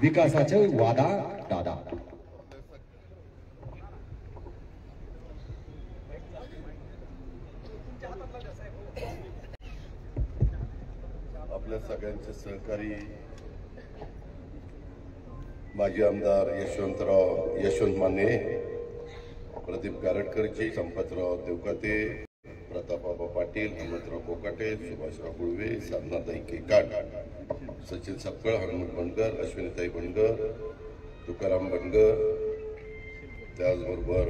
विकासाचे वादा दादा। आपल्या सगळ्यांचे सहकारी माजी आमदार यशवंत माने, प्रदीप गारटकरजी, संपतराव देवकाते, प्रतापबाबा पाटील, हिमंतराव कोकाटे, सुभाषराव गुळवे, साधनाताई केकाट, सचिन सपकाळ, हनुमंत बनकर, अश्विनीताई बनकर, तुकाराम बनकर, त्याचबरोबर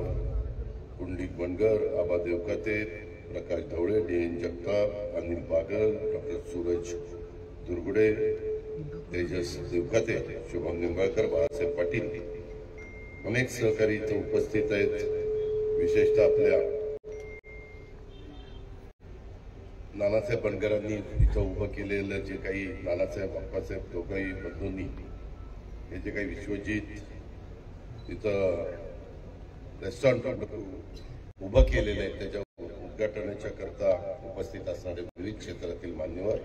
पुंडलिक बनकर, आबा देवकाते, प्रकाश ढवळे, डी.एन. जगताप, अनिल बागल, डॉक्टर सूरज दुर्गुडे, तेजस देवकाते, शुभम निंबाळकर, बाळासाहेब पाटील, अनेक सहकारी इथे उपस्थित आहेत। विशेषतः आपल्या नानासाहेब बनकरांनी इथं उभं केलेलं जे काही नानासाहेब अप्पासाहेब दोघंही बंधूंनी हे जे काही विश्वजित इथं रेस्टॉरंट उभं केलेलं आहे त्याच्या उद्घाटनाच्या करता उपस्थित असणारे विविध क्षेत्रातील मान्यवर,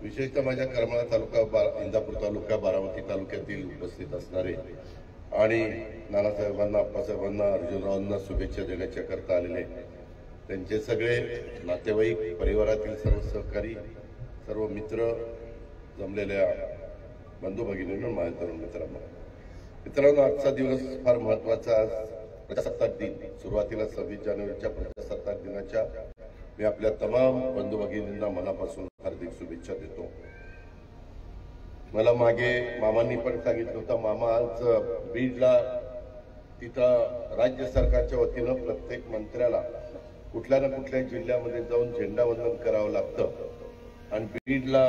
विशेषतः माझ्या करमाळा तालुका, इंदापूर तालुका, बारामती तालुक्यातील उपस्थित असणारे आणि नानासाहेबांना, अप्पासाहेबांना, अर्जुनरावांना शुभेच्छा देण्याच्या करता आलेले त्यांचे सगळे नातेवाईक, परिवारातील सर्व सहकारी, सर्व मित्र, जमलेल्या बंधू भगिनींनो, माझ्या तरुण मित्रांनो, आजचा दिवस फार महत्वाचा। प्रजासत्ताक दिन, सुरुवातीला 26 जानेवारीच्या प्रजासत्ताक दिनाच्या मी आपल्या तमाम बंधू भगिनींना मनापासून हार्दिक शुभेच्छा देतो। मला मागे मामांनी पण सांगितलं होतं, मामा आज बीडला तिथं राज्य सरकारच्या वतीनं प्रत्येक मंत्र्याला कुठल्या ना कुठल्या जिल्ह्यामध्ये जाऊन झेंडावंदन करावं लागतं आणि बीडला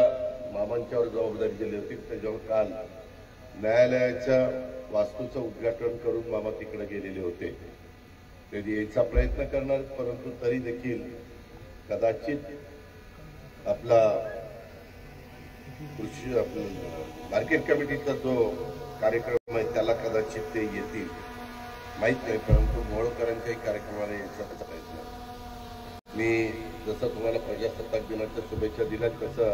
मामांच्यावर जबाबदारी दिली होती। त्याच्यावर काल न्यायालयाच्या वास्तूचं उद्घाटन करून मामा तिकडे गेलेले होते। ते यायचा प्रयत्न करणार, परंतु तरी देखील कदाचित आपला कृषी मार्केट कमिटीचा जो कार्यक्रम आहे त्याला कदाचित ते येतील, माहित नाही, परंतु मोहोळकरांच्याही कार्यक्रमाला यायचा प्रयत्न। मी जसं तुम्हाला प्रजासत्ताक दिनाच्या शुभेच्छा दिल्या तसं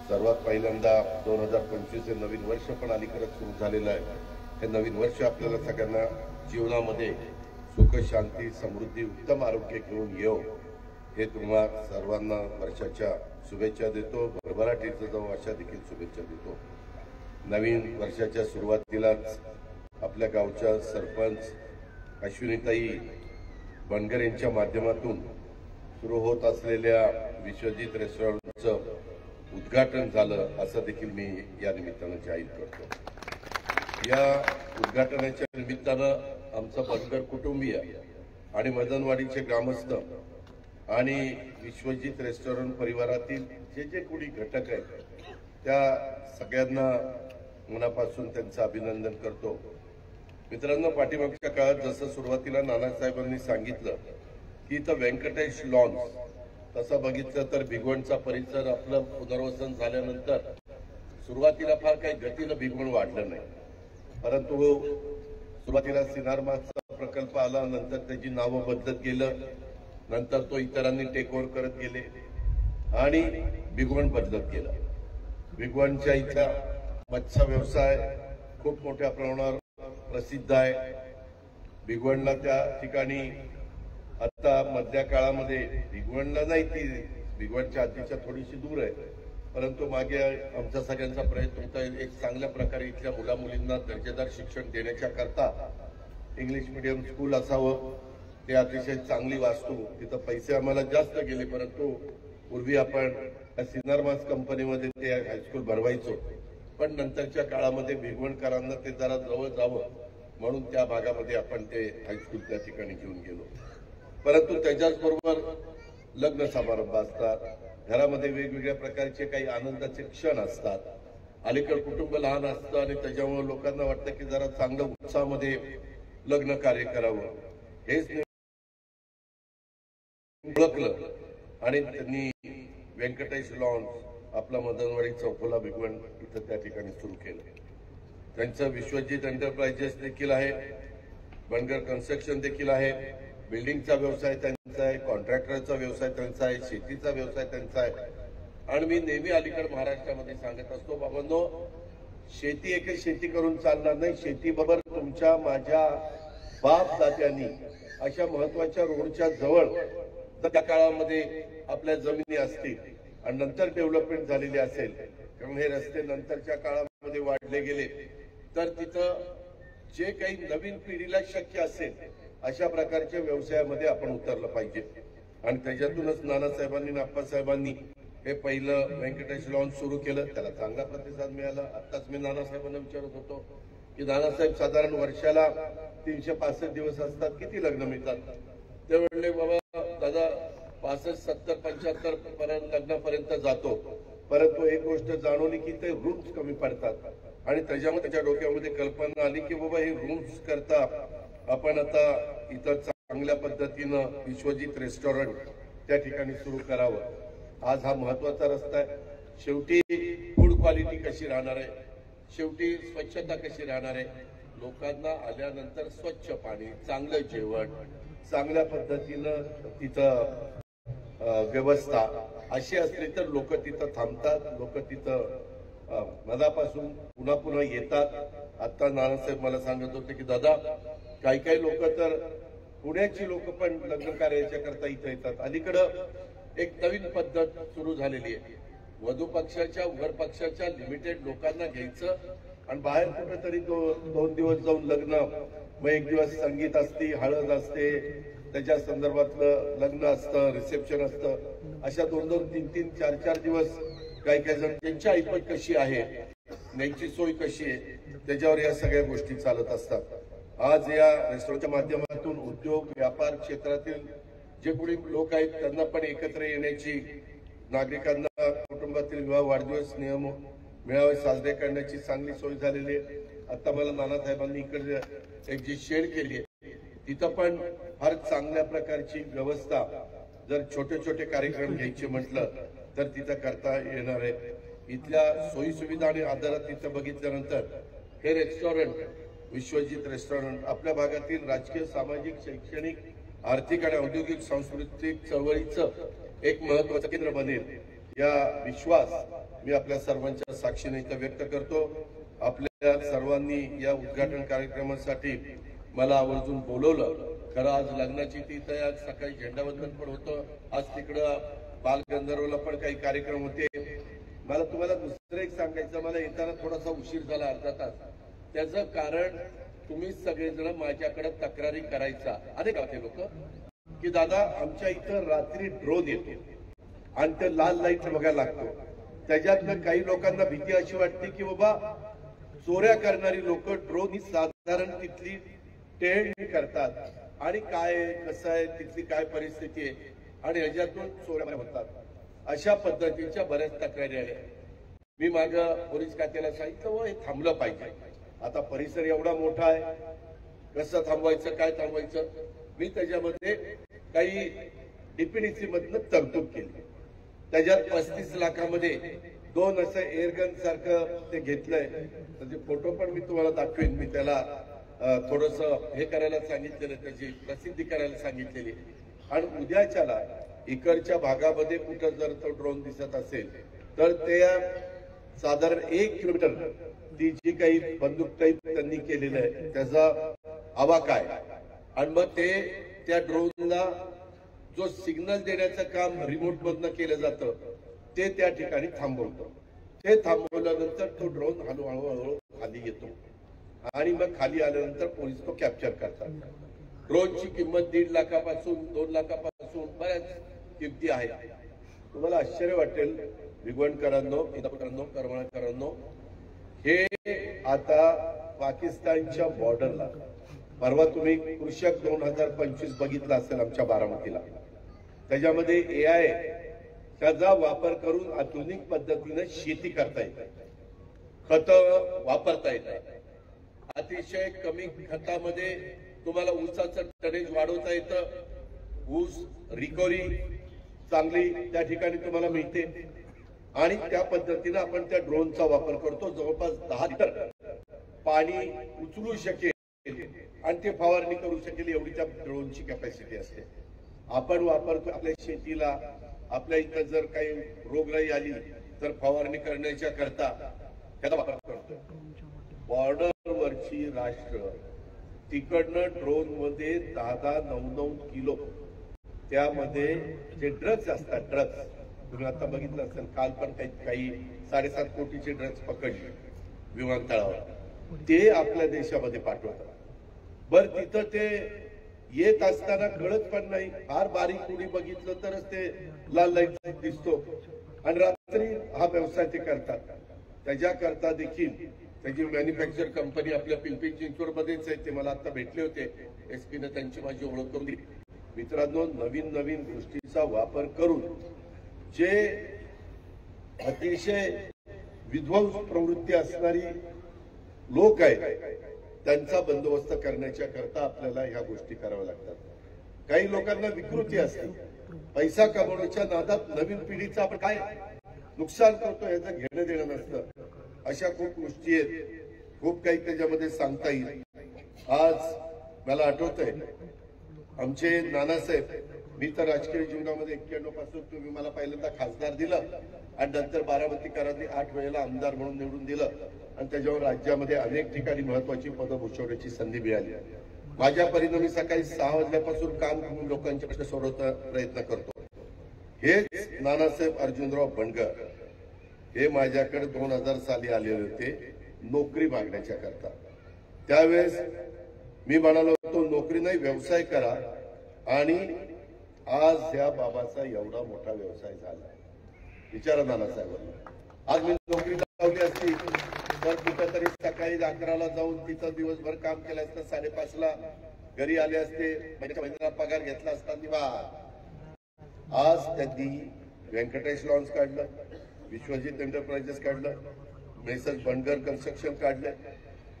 सर्वात पहिल्यांदा 2025 हे नवीन वर्ष पण अलीकडे सुरू झालेलं आहे। हे नवीन वर्ष आपल्याला सगळ्यांना जीवनामध्ये सुख, शांती, समृद्धी, उत्तम आरोग्य घेऊन येऊ हे तुम्हा सर्वांना वर्षाच्या शुभेच्छा देतो। भरभराटीचं जाऊ अशा देखील शुभेच्छा देतो। नवीन वर्षाच्या सुरुवातीलाच आपल्या गावच्या सरपंच अश्विनीताई बनकर यांच्या माध्यमातून सुरू होत असलेल्या विश्वजित रेस्टॉरंटचं उद्घाटन झालं असं देखील मी या निमित्तानं जाहीर करतो। या उद्घाटनाच्या निमित्तानं आमचं बनकर कुटुंबीय आणि मदनवाडीचे ग्रामस्थ आणि विश्वजित रेस्टॉरंट परिवारातील जे कोणी घटक आहेत त्या सगळ्यांना मनापासून त्यांचं अभिनंदन करतो। मित्रांनो, पाठीमागच्या काळात जसं सुरुवातीला नानासाहेबांनी सांगितलं की इथं व्यंकटेश लॉन्स, तसं बघितलं तर भिगवणचा परिसर आपलं पुनर्वसन झाल्यानंतर सुरुवातीला फार काही गतीनं भिगवण वाढलं नाही, परंतु सुरुवातीला सिनारमाचा प्रकल्प आला, नंतर त्याची नावं बदलत गेलं, नंतर तो इतरांनी टेक ओव्हर करत गेले आणि भिगवण बदलत गेलं। भिगवणच्या इथला मत्स्य व्यवसाय खूप मोठ्या प्रमाणावर प्रसिद्ध आहे। भिगवणला त्या ठिकाणी आता मध्य काळामध्ये भिगवणला नाही, ती भिगवणच्या आधीच्या थोडीशी दूर आहे, परंतु मागे आमचा सगळ्यांचा प्रयत्न होता एक चांगल्या प्रकारे इथल्या मुला मुलींना दर्जेदार शिक्षण देण्याच्या करता इंग्लिश मीडियम स्कूल असावं। ते अतिशय चांगली वास्तू, तिथं पैसे आम्हाला जास्त गेले, परंतु पूर्वी आपण सिनारमास कंपनीमध्ये ते हायस्कूल भरवायचो, पण नंतरच्या काळामध्ये भिगवणकरांना ते जरा जवळ जावं म्हणून त्या भागामध्ये आपण ते हायस्कूल त्या ठिकाणी घेऊन गेलो। परंतु त्याच्याचबरोबर लग्न समारंभ असतात, घरामध्ये वेगवेगळ्या प्रकारचे काही आनंदाचे क्षण असतात, अलीकडे कुटुंब लहान असतं आणि त्याच्यामुळे लोकांना वाटतं की जरा चांगलं उत्साहामध्ये लग्न कार्य करावं, हेच ओळखलं आणि त्यांनी व्यंकटेश लॉन्स आपला मदनवाडी चौफुला भिगवण इथं त्या ठिकाणी सुरू केलं। त्यांचं विश्वजित एंटरप्राइजेस देखील आहे, बनकर कन्स्ट्रक्शन देखील आहे, बिल्डिंगचा व्यवसाय त्यांचा आहे, कॉन्ट्रॅक्टरचा व्यवसाय त्यांचा आहे, शेतीचा व्यवसाय त्यांचा आहे। आणि मी नेहमी अलीकडे महाराष्ट्रामध्ये सांगत असतो, बाबांनो, शेती एकच शेती करून चालणार नाही, शेतीबरोबर तुमच्या माझ्या बाप दात्यांनी अशा महत्वाच्या रोडच्या जवळ त्या काळामध्ये आपल्या जमिनी असतील आणि नंतर डेव्हलपमेंट झालेली असेल, कारण हे रस्ते नंतरच्या काळामध्ये वाढले गेले, तर तिथं जे काही नवीन पिढीला शक्य असेल अशा प्रकारच्या व्यवसायामध्ये आपण उतरलं पाहिजे. आणि त्याच्यातूनच नानासाहेबांनी अप्पासाहेबांनी हे पहिलं व्यंकटेश लॉन्च सुरू केलं. त्याला चांगला प्रतिसाद मिळाला. आताच मी नानासाहेबांना विचारत होतो की नानासाहेब साधारण वर्षाला 365 दिवस असतात, किती लग्न मिळतात? ते म्हणले बाबा दादा 65, 70, 75 पर्यंत लग्नापर्यंत जातो, परंतु एक गोष्ट जाणवली की ते रूम्स कमी पडतात आणि त्याच्यामध्ये त्याच्या डोक्यामध्ये कल्पना आली की बाबा हे रूम्स करता आपण आता इथं चांगल्या पद्धतीनं विश्वजित रेस्टॉरंट त्या ठिकाणी सुरू करावं. आज हा महत्वाचा रस्ता आहे. शेवटी फूड क्वालिटी कशी राहणार आहे, शेवटी स्वच्छता कशी राहणार आहे, लोकांना आल्यानंतर स्वच्छ पाणी, चांगलं जेवण, चांगल्या पद्धतीनं तिथं व्यवस्था अशी असली तर लोक तिथं थांबतात, लोक तिथं मनापासून पुन्हा पुन्हा येतात. आता नानासाहेब मला सांगत होते की दादा काही लोक तर पुण्याची लोक पण लग्न कार्याच्या करता इथं येतात. अलीकडं एक नवीन पद्धत सुरू झालेली आहे. वधू पक्षाच्या वर पक्षाच्या लिमिटेड लोकांना घ्यायचं आणि बाहेर कुठेतरी 2 दिवस जाऊन लग्न, मग 1 दिवस संगीत असते, हळद असते, त्याच्या संदर्भातलं लग्न असतं, रिसेप्शन असतं, अशा 2-2, 3-3, 4-4 दिवस काही जण त्यांची ऐपत कशी आहे, न्यायची सोय कशी आहे, त्याच्यावर या सगळ्या गोष्टी चालत असतात. आज या रेस्टॉरंटच्या माध्यमातून उद्योग व्यापार क्षेत्रातील जे कोणी लोक आहेत त्यांना पण एकत्र येण्याची, नागरिकांना कुटुंबातील विवाह, वाढदिवस, नियम मेळावे साजरे करण्याची चांगली सोय झालेली आहे. आता मला नानासाहेबांनी इकडे एक जी शेड केली आहे तिथं पण फार चांगल्या प्रकारची व्यवस्था, जर छोटे छोटे कार्यक्रम घ्यायचे म्हटलं तर तिथं करता येणार आहे. इथल्या सोयी सुविधा आणि आधारात तिथं बघितल्यानंतर हे रेस्टॉरंट विश्वजित रेस्टॉरंट आपल्या भागातील राजकीय, सामाजिक, शैक्षणिक, आर्थिक आणि औद्योगिक सांस्कृतिक चळवळीचं एक महत्वाचं केंद्र बनेल या विश्वास मी आपल्या सर्वांच्या साक्षीने इथं व्यक्त करतो. आपल्या सर्वांनी या उद्घाटन कार्यक्रमासाठी मला आवर्जून बोलवलं. खरं आज लग्नाची ती तयार, सकाळी झेंडावंदन पण होतं, आज तिकडं बालगंधर्वला पण काही कार्यक्रम होते. मला तुम्हाला दुसरं एक सांगायचं, मला येताना थोडासा उशीर झाला, अर्धा तास. त्याचं कारण तुम्ही सगळेजण माझ्याकडे तक्रारी करायचा अनेक लोक की दादा आमच्या इथं रात्री ड्रोन येतो आणि ते लाल लाईट बघायला लागतो. त्याच्यातनं काही लोकांना भीती अशी वाटते की बाबा चोऱ्या करणारी लोक ड्रोन ही साधारण तिथली टेंड करतात आणि काय कसं आहे, तिथली काय परिस्थिती आहे आणि ह्याच्यातून चोऱ्या होतात. अशा पद्धतीच्या बऱ्याच तक्रारी आल्या. मी माझ्या पोलीस खात्याला सांगितलं व हे थांबलं पाहिजे. आता परिसर एवढा मोठा आहे, कसं थांबवायचं, काय थांबवायचं, मी त्याच्यामध्ये काही डीपीडीसी मधनं तरतूद केली. त्याच्यात 35 लाखामध्ये 2 असं एअरगन सारखं ते घेतलंय. त्याचे फोटो पण मी तुम्हाला दाखवेन. मी त्याला थोडस हे करायला सांगितलेलं, त्याची प्रसिद्धी करायला सांगितलेली. आणि उद्याच्याला इकडच्या भागामध्ये कुठं जर तो ड्रोन दिसत असेल तर ते साधारण 1 किलोमीटर ती जी काही बंदूक टाईप त्यांनी केलेलं आहे त्याचा आवाका आहे आणि मग ते त्या ड्रोनला जो सिग्नल देण्याचं काम रिमोट मधनं केलं जातं ते त्या ठिकाणी थांबवतो. ते थांबवल्यानंतर तो ड्रोन हळूहळू खाली येतो आणि मग खाली आल्यानंतर पोलीस तो कॅप्चर करतात. ड्रोनची किंमत 1.5 लाखापासून 2 लाखापासून बऱ्याच किमती आहेत. तुम्हाला आश्चर्य वाटेल विगवणकरांनो, इंदापूरकरांनो, करमाळकरांनो, हे आता पाकिस्तानच्या बॉर्डरला, परवा तुम्ही कृषक 2025 बघितला असेल आमच्या बारामतीला, त्याच्यामध्ये AI त्याचा वापर करून आधुनिक पद्धतीने शेती करता येते, खतं वापरता येतात. अतिशय कमी खतामध्ये तुम्हाला ऊसाचं टनेज वाढवता येतं. ऊस रिकव्हरी चांगली त्या ठिकाणी तुम्हाला मिळते आणि त्या पद्धतीने आपण त्या ड्रोनचा वापर करतो. जवळपास 10 लिटर पाणी उचलू शकेल आणि ते फवारणी करू शकेल एवढी त्या ड्रोनची कॅपॅसिटी असते. आपण वापरतो आपल्या शेतीला. आपल्या इथं जर काही रोगराई आली तर फवारणी करण्याच्या करता त्याचा वापर करतो. बॉर्डरवरची राष्ट्र तिकडनं ड्रोन मध्ये 10-9 किलो त्यामध्ये जे ड्रग्ज असतात, ड्रग्ज तुम्ही आता बघितलं असेल, काल पण काही 7.5 कोटीचे ड्रग्ज पकडले विमानतळावर, ते आपल्या देशामध्ये पाठवतात. बर तिथं ते येत असताना कळत पण नाही, फार बारीक कुणी बघितलं तरच ते लाल लाईट दिसतो आणि रात्री हा व्यवसाय ते करतात. त्याच्याकरता देखील त्याची मॅन्युफॅक्चर कंपनी आपल्या पिंपरी चिंचवड मध्येच आहे, ते मला आता भेटले होते, एसपीने त्यांची माझी ओळख करून दिली. मित्रांनो, नवीन नवीन गोष्टीचा वापर करून जे अतिशय विध्वंस प्रवृत्ती असणारी लोक आहेत त्यांचा बंदोबस्त करण्याच्या करता आपल्याला ह्या गोष्टी कराव्या लागतात. काही लोकांना विकृती असते, पैसा कमवण्याच्या नादात नवीन पिढीचं आपण काय नुकसान करतो याचं घेणं देणं नसतं. अशा खूप गोष्टी आहेत, खूप काही त्याच्यामध्ये सांगता येईल. आज मला आठवतंय आमचे नानासाहेब, मी तर राजकीय जीवनामध्ये 91 पासून तुम्ही मला पहिल्यांदा खासदार दिलं आणि नंतर बारामतीकरांनी 8 वेळेला आमदार म्हणून निवडून दिलं आणि त्याच्यावर राज्यामध्ये अनेक ठिकाणी महत्वाची पदं भूषवण्याची संधी मिळाली. माझ्या परीने मी सकाळी 6 वाजल्यापासून काम करून लोकांचे प्रश्न सोडवण्याचा प्रयत्न करतो. हेच नानासाहेब अर्जुनराव बंडगर हे माझ्याकडे 2000 साली आलेले होते नोकरी मागण्याच्या करता. त्यावेळेस मी म्हणालो होतो नोकरी नाही व्यवसाय करा, आणि आज या बाबाचा एवढा मोठा व्यवसाय झाला. विचारा नानासाहेबांना, आज मी नोकरी लावली असती तर कुठेतरी सकाळी 11ला जाऊन तिथं दिवसभर काम केलं असतं, 5:30ला घरी आले असते, महिन्याला पगार घेतला असता निवांत. आज त्यांनी व्यंकटेश लॉन्स काढलं, विश्वजित एंटरप्राइजेस काढलं, मेसर्स बंडगर कन्स्ट्रक्शन काढलं,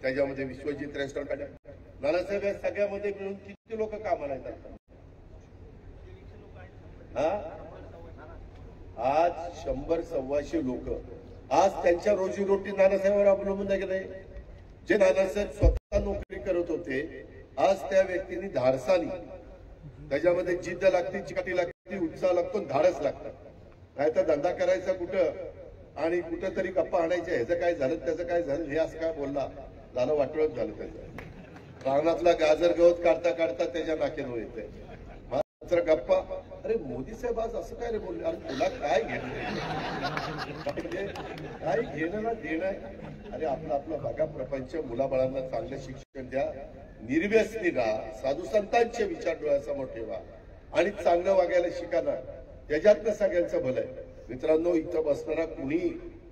त्याच्यामध्ये विश्वजित रेस्टॉरंट काढलं. नानासाहेब या सगळ्यामध्ये मिळून किती लोक कामाला येतात? आज 100-125 लोक. आज त्यांच्या रोजीरोटी नानासाहेबांवर अवलंबून आहे की नाही? जे नानासाहेब स्वतः नोकरी करत होते, आज त्या व्यक्तींनी धाडसानी, त्याच्यामध्ये जिद्द लागते, चिकाटी लागते, उत्साह लागतो, धाडस लागतं. नाही तर धंदा करायचा कुठं आणि कुठं तरी गप्पा आणायच्या, ह्याचं काय झालं त्याचं काय झालं हे असं काय बोलला, झालं वाटवत झालं. त्याचं रानातला गाजर गवत काढता काढता त्याच्या नाकेनं येते मात्र गप्पा. अरे मोदी साहेब आज असं काय रे बोलले? अरे तुला काय घेणं, काय घेणं ना देणं? अरे आपला बघा प्रपंच, मुलाबाळांना चांगलं शिक्षण द्या, निर्व्यसनी राहा, साधू संतांचे विचार डोळ्यासमोर ठेवा आणि चांगलं वागायला शिका ना. त्याच्यातनं सगळ्यांचं भलं आहे. मित्रांनो, इथं बसणारा कुणी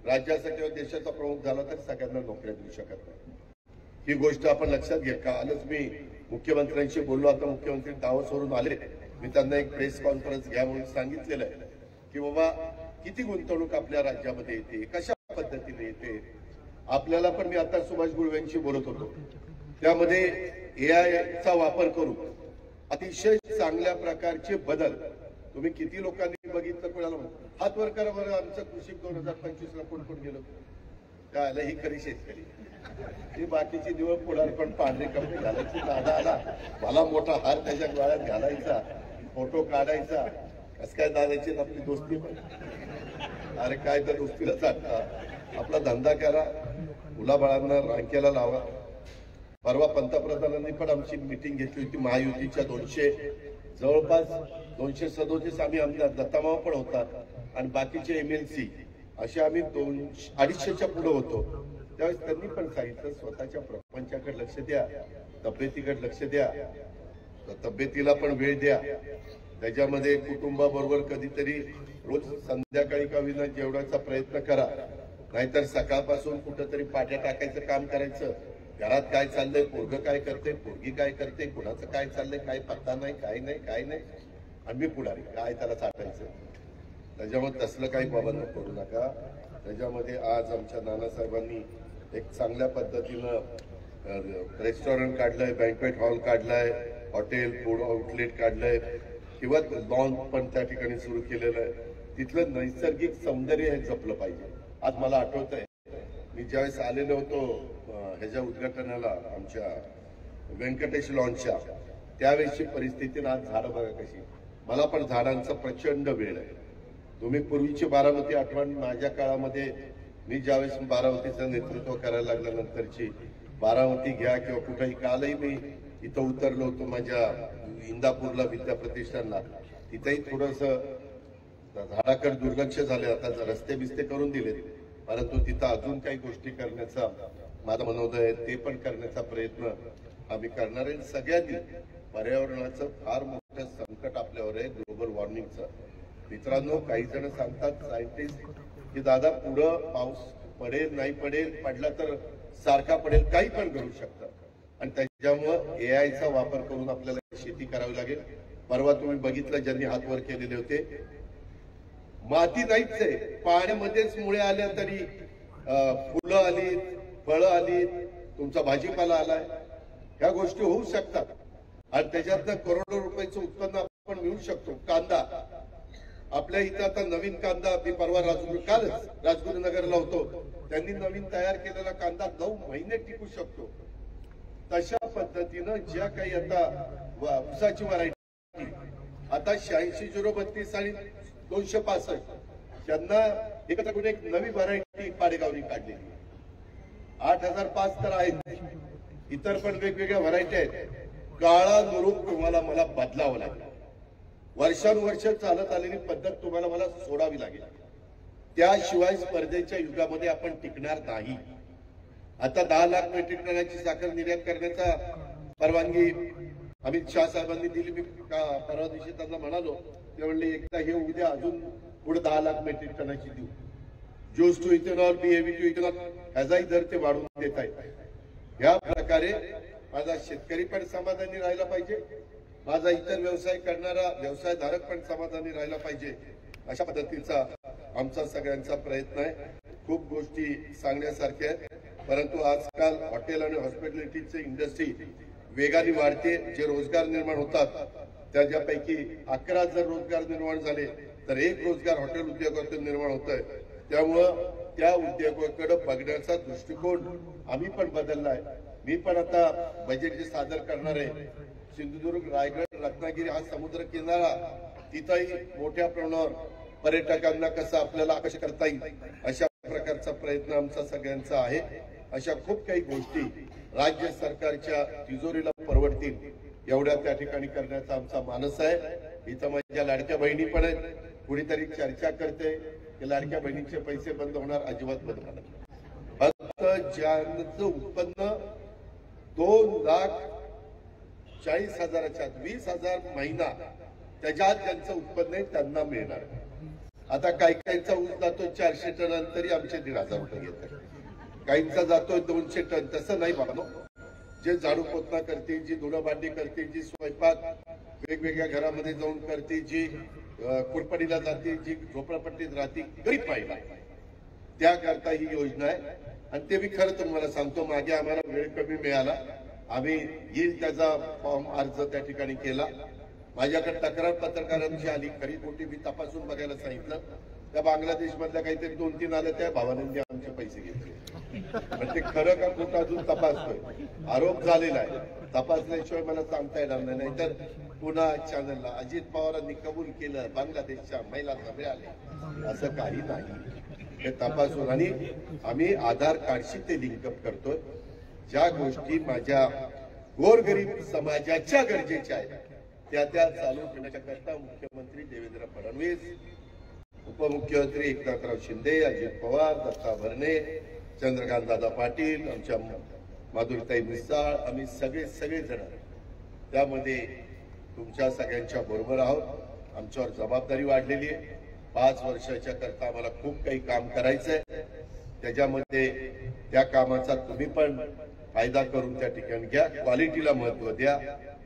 राज्याचा किंवा देशाचा प्रमुख झाला तर सगळ्यांना नोकऱ्या देऊ शकत नाही. ही गोष्ट आपण लक्षात घ्या. कालच मी मुख्यमंत्र्यांशी बोललो, आता मुख्यमंत्री दावोसवरून आले, मी त्यांना एक प्रेस कॉन्फरन्स घ्या म्हणून सांगितलेलं आहे की बाबा किती गुंतवणूक आपल्या राज्यामध्ये येते, कशा पद्धतीने येते. आपल्याला पण, मी आता सुभाष गुळवेंशी बोलत होतो, त्यामध्ये AI चा वापर करून अतिशय चांगल्या प्रकारचे बदल. तुम्ही किती लोकांनी बघितलं, कोणाला हात वर करा बरं, आमचं कृषी 2025ला कोण कोण गेलो? त्याला ही खरी शेतकरी, ही बाकीची निवड पुढार पण पांढरे कपडे घालायची, दादा आला मला मोठा हार त्याच्या गळ्यात घालायचा, फोटो काढायचा. कसं काय दादाची आपली दोस्ती? अरे काय तर दोस्तीला चालता, आपला धंदा करा, मुलाबाळांना रांकेला लावा. परवा पंतप्रधानांनी पण आमची मिटिंग घेतली होती महायुतीच्या. जवळपास 237 आम्ही आमदार, दत्तामामा पण होता आणि बाकीचे MLC असे आम्ही 200-250च्या पुढे होतो. त्यावेळेस त्यांनी पण सांगितलं स्वतःच्या प्रपंचाकडे लक्ष द्या, तब्येतीकडे लक्ष द्या, तब्येतीला पण वेळ द्या. त्याच्यामध्ये कुटुंबाबरोबर कधीतरी रोज संध्याकाळी का विना जेवणाचा प्रयत्न करा, नाहीतर सकाळपासून कुठंतरी पाट्या टाकायचं काम करायचं. घरात काय चाललंय, पोरगं काय करते, पोरगी काय करते, कुणाचं काय चाललंय काय पत्ता नाही, काय नाही. आम्ही पुढारी काय त्याला चाटायचं. त्याच्यामुळे तसलं काही बाबांना करू नका. त्याच्यामध्ये आज आमच्या नानासाहेबांनी एक चांगल्या पद्धतीनं रेस्टॉरंट काढलंय, बँक्वेट हॉल काढलाय, हॉटेल फूड आउटलेट काढलंय, किंवा लॉन पण त्या ठिकाणी सुरू केलेलं आहे. तिथलं नैसर्गिक सौंदर्य हे जपलं पाहिजे. आज मला आठवत आहे, मी ज्यावेळेस आलेलो होतो ह्याच्या उद्घाटनाला आमच्या व्यंकटेश लॉन्सच्या, त्यावेळेसची परिस्थिती आज झाडं बघा कशी. मला पण झाडांचा प्रचंड वेळ आहे. तुम्ही पूर्वीची बारामती आठवण, माझ्या काळामध्ये मी ज्यावेळेस बारामतीचं नेतृत्व करायला लागल्यानंतरची बारामती घ्या किंवा कुठेही, कालही मी इथं उतरलो होतो माझ्या इंदापूरला विद्या प्रतिष्ठानला, तिथेही थोडस झाडाकडे दुर्लक्ष झाले. आता रस्ते बिस्ते करून दिलेत, परंतु तिथं अजून काही गोष्टी करण्याचा माझं मनोदय आहे, ते पण करण्याचा प्रयत्न आम्ही करणार आहे. सगळ्यांनी पर्यावरणाचं फार मोठं संकट आपल्यावर आहे, ग्लोबल वॉर्मिंगचं. मित्रांनो, काही जण सांगतात सायंटिस्ट की दादा पुढं पाऊस पडेल नाही पडेल, पडला तर सारखा पडेल, काही पण घडू शकतं आणि त्याच्यामुळं एआयचा वापर करून आपल्याला शेती करावी लागेल. परवा तुम्ही बघितलं, ज्यांनी हात वर केलेले होते, माती नाहीच आहे, पाण्यामध्येच मुळे आल्या तरी फुलं आली, फळं आली, तुमचा भाजीपाला आलाय, ह्या गोष्टी होऊ शकतात आणि त्याच्यातनं करोडो रुपयाचं उत्पन्न आपण मिळू शकतो. कांदा आपल्या इथं आता नवीन कांदा, मी परवा कालच राजगुरुनगरला होतो, त्यांनी नवीन तयार केलेला कांदा 9 महिने टिकू शकतो. तशा पद्धतीनं ज्या काही आता ऊसाची व्हरायटी आता 86-032 आणि 265 त्यांना एकत्र करून एक नवी व्हरायटी पाडेगावनी काढली. 8005 तर आहेत, इतर पण वेगवेगळ्या व्हरायटी आहेत. काळानुरूप तुम्हाला मला बदलावं लागेल. वर्षानुवर्ष चालत आलेली पद्धत तुम्हाला मला सोडावी लागेल, त्याशिवाय स्पर्धेच्या युगामध्ये आपण टिकणार नाही. आता 10 लाख मेट्रिक टनाची साखर निर्यात करण्याचा परवानगी अमित शाह साहेबांनी दिली. मी परवा दिवशी त्यांना म्हणालो, ते म्हणले एकदा हे उद्या अजून पुढे 10 लाख मेट्रिक टनाची देऊ. Juice to ethanol, B heavy to ethanol ह्याचाही दर ते वाढवून देत आहेत. या प्रकारे माझा शेतकरी पण समाधानी राहिला पाहिजे, माझा इतर व्यवसाय करणारा व्यवसायधारक पण समाधानी राहिला पाहिजे. अशा पद्धतीचा आमचा सगळ्यांचा प्रयत्न आहे. खूप गोष्टी सांगण्यासारख्या आहेत, परंतु आजकाल हॉटेल आणि हॉस्पिटॅलिटीची इंडस्ट्री वेगाने वाढते. जे रोजगार निर्माण होतात त्याच्यापैकी 11 जर रोजगार निर्माण झाले तर 1 रोजगार हॉटेल उद्योगातून निर्माण होत आहे. त्यामुळं त्या उद्योगाकडे बघण्याचा दृष्टिकोन आम्ही पण बदललाय. मी पण आता बजेट जे सादर करणार आहे, सिंधुदुर्ग, रायगड, रत्नागिरी हा समुद्र किनारा, तिथंही मोठ्या प्रमाणावर पर्यटकांना कसं आपल्याला आकर्षित करता येईल अशा प्रकारचा प्रयत्न आमचा सगळ्यांचा आहे. अशा खूप काही गोष्टी राज्य सरकारच्या तिजोरीला परवडतील एवढ्या त्या ठिकाणी करण्याचा आमचा मानस आहे. इथं माझ्या लाडक्या बहिणी पण आहेत. कुणीतरी चर्चा करते की लाडक्या बहिणीचे पैसे बंद होणार, अजिबात बंद होणार. फक्त ज्यांचं उत्पन्न 2,40,000च्या 20,000 महिना त्याच्यात ज्यांचं उत्पन्न आहे त्यांना मिळणार. आता काही काहींचा ऊस जातोय 400 टनांतरी आमचे 1,500 रुपये घेत आहे, काहींचा जातोय 200 टन. तसं नाही बाबा. जे झाडू पोतना करते, जी धुणं भांडी करते, जी स्वयंपाक वेगवेगळ्या घरामध्ये जाऊन करते, जी कुरपडीला जाते, जी झोपडपट्टीत राहते, गरीब महिला, त्याकरता ही योजना आहे. आणि ते मी खरं तुम्हाला सांगतो, मागे आम्हाला वेळ कमी मिळाला, आम्ही येईल त्याचा फॉर्म अर्ज त्या ठिकाणी केला. माझ्याकडे तक्रार पत्रकारांची आली, खरी खोटी मी तपासून बघायला सांगितलं. त्या बांगलादेश मधल्या काहीतरी 2-3 आल्या, त्या भावानंदी आमचे पैसे घेतले. पण ते खरं का खोटं अजून तपासतोय. आरोप झालेला आहे, तपासल्याशिवाय मला सांगता येणार नाही. नाहीतर पुन्हा चॅनलला अजित पवारांनी कबूल केलं बांगलादेशच्या महिलांना मिळाले, असं काही नाही. हे तपासून आणि आम्ही आधार कार्डशी ते लिंकअप करतोय. ज्या गोष्टी माझ्या गोरगरीब समाजाच्या गरजेच्या आहेत त्या चालू करण्याकरता मुख्यमंत्री देवेंद्र फडणवीस, उपमुख्यमंत्री एकनाथराव शिंदे, अजित पवार, दत्ता भरणे, चंद्रकांत दादा पाटील, आमच्या माधुरीताई मिसाळ, आम्ही सगळेजण त्यामध्ये तुमच्या सगळ्यांच्या बरोबर आहोत. आमच्यावर जबाबदारी वाढलेली आहे. 5 वर्षाच्या करता आम्हाला खूप काही काम करायचंय. त्याच्यामध्ये त्या कामाचा तुम्ही पण फायदा करून त्या ठिकाणी घ्या. क्वालिटीला महत्व द्या.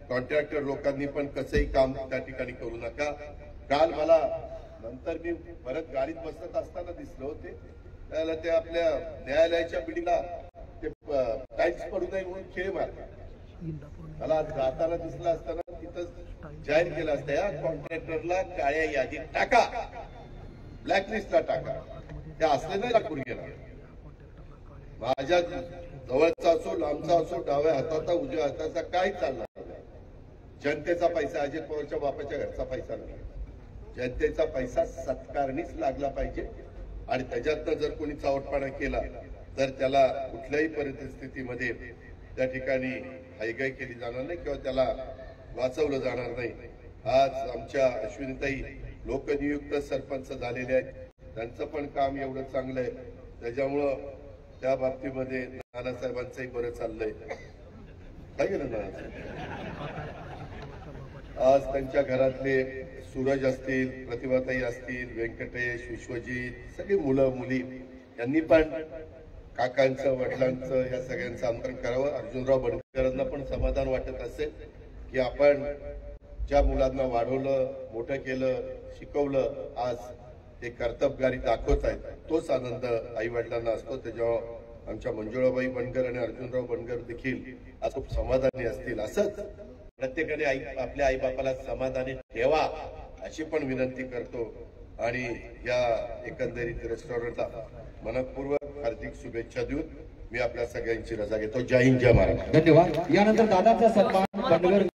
कॉन्ट्रॅक्टर लोकांनी पण कसंही काम त्या ठिकाणी करू नका. काल मला नंतर मी परत गाडीत बसत असताना दिसले होते, त्याला ते आपल्या न्यायालयाच्या बिल्डिंगला ते टाईल्स पडू नये म्हणून खेळ मारतात. मला जाताना दिसला असताना तिथं जाहीर केलं असतं, या कॉन्ट्रॅक्टरला काळ्या यादीत टाका, ब्लॅकलिस्टला टाका. ते असले नाही लागून गेला. माझ्या जवळचा असो, लांबचा असो, डाव्या हाताचा, उजव्या हाताचा काही चालणार नाही. जनतेचा पैसा, अजित पवारच्या बापाच्या घरचा पैसा नाही. जनतेचा पैसा सत्कारणीच लागला पाहिजे. आणि त्याच्यातनं जर कोणी चावटपणा केला तर त्याला कुठल्याही परिस्थितीमध्ये त्या ठिकाणी हायगाई केली जाणार नाही किंवा त्याला वाचवलं जाणार नाही. आज आमच्या अश्विनीताई लोकनियुक्त सरपंच झालेले आहेत. त्यांचं पण काम एवढं चांगलं आहे, त्याच्यामुळं त्या बाबतीमध्ये नानासाहेबांचंही बरं चाललंय. काय केलं नानासाहेब? आज त्यांच्या घरातले सूरज असतील, प्रतिभाताई असतील, व्यंकटेश, विश्वजित, सगळी मुलं मुली यांनी पण काकांचं वडिलांचं या सगळ्यांचं आमंत्रण करावं. अर्जुनराव बनकरांना पण समाधान वाटत असेल की आपण ज्या मुलांना वाढवलं, मोठं केलं, शिकवलं, आज ते कर्तबगारी दाखवत आहेत, तोच आनंद आई वडिलांना असतो. त्याच्यावर आमच्या मंजुळाबाई बनकर आणि अर्जुनराव बनकर देखील आज खूप समाधानी असतील. असंच प्रत्येकाने आपल्या आई बापाला समाधानी ठेवा अशी पण विनंती करतो. आणि या एकंदरीत रेस्टॉरंटला मनपूर्वक हार्दिक शुभेच्छा देऊन मी आपल्या सगळ्यांची रजा घेतो. जय हिंद, जय महाराष्ट्र. धन्यवाद. यानंतर दादाचा सन्मान बनगर